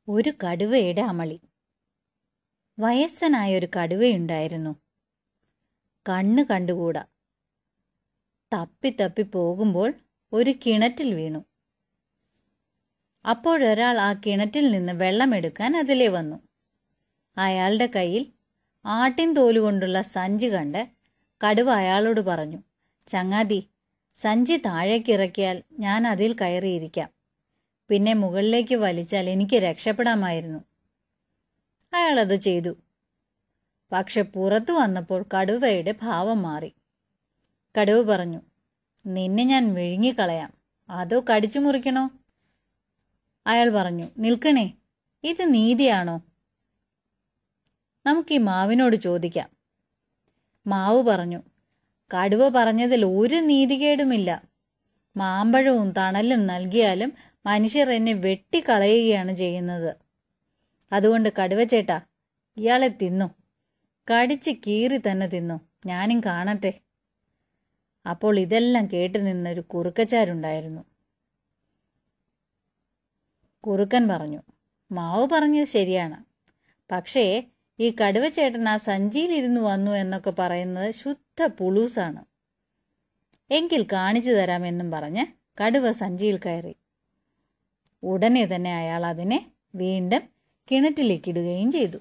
ഒരു കടുവയുടെ അമളി. വയസ്സനായൊരു കടുവയുണ്ടായിരുന്നു. കണ്ണ് കണ്ടുകൂടാ. തപ്പി പോകുമ്പോൾ ഒരു കിണറ്റിൽ വീണു. അപ്പോഴൊരാൾ ആ കിണറ്റിൽ നിന്ന് വെള്ളമെടുക്കാൻ അതിലേ വന്നു. അയാളുടെ കയ്യിൽ ആട്ടിൻ തോലുകൊണ്ടുള്ള സഞ്ചി കണ്ട് കടുവ അയാളോട് പറഞ്ഞു, "ചങ്ങാതി, സഞ്ചി താഴേക്കിറക്കിയാൽ ഞാൻ അതിൽ കയറിയിരിക്കാം. പിന്നെ മുകളിലേക്ക് വലിച്ചാൽ എനിക്ക് രക്ഷപ്പെടാമായിരുന്നു." അയാളത് ചെയ്തു. പക്ഷെ പുറത്തു വന്നപ്പോൾ കടുവയുടെ ഭാവം മാറി. കടുവ പറഞ്ഞു, "നിന്നെ ഞാൻ വിഴുങ്ങിക്കളയാം, അതോ കടിച്ചു മുറിക്കണോ?" അയാൾ പറഞ്ഞു, "നിൽക്കണേ, ഇത് നീതിയാണോ? നമുക്ക് ഈ മാവിനോട് ചോദിക്കാം." മാവ് പറഞ്ഞു, "കടുവ പറഞ്ഞതിൽ ഒരു നീതികേടുമില്ല. മാമ്പഴവും തണലും നൽകിയാലും മനുഷ്യർ എന്നെ വെട്ടിക്കളയുകയാണ് ചെയ്യുന്നത്. അതുകൊണ്ട് കടുവ ചേട്ടാ, ഇയാളെ തിന്നോ, കടിച്ച് കീറി തന്നെ തിന്നോ, ഞാനും കാണട്ടെ." അപ്പോൾ ഇതെല്ലാം കേട്ടു നിന്നൊരു കുറുക്കച്ചാരുണ്ടായിരുന്നു. കുറുക്കൻ പറഞ്ഞു, "മാവ് പറഞ്ഞത് ശരിയാണ്. പക്ഷേ ഈ കടുവ ചേട്ടൻ ആ സഞ്ചിയിലിരുന്ന് വന്നു എന്നൊക്കെ പറയുന്നത് ശുദ്ധ പുളൂസാണ്. എങ്കിൽ കാണിച്ചു തരാമെന്നും പറഞ്ഞ് കടുവ സഞ്ചിയിൽ കയറി. ഉടനെ തന്നെ അയാൾ അതിനെ വീണ്ടും കിണറ്റിലേക്കിടുകയും ചെയ്തു.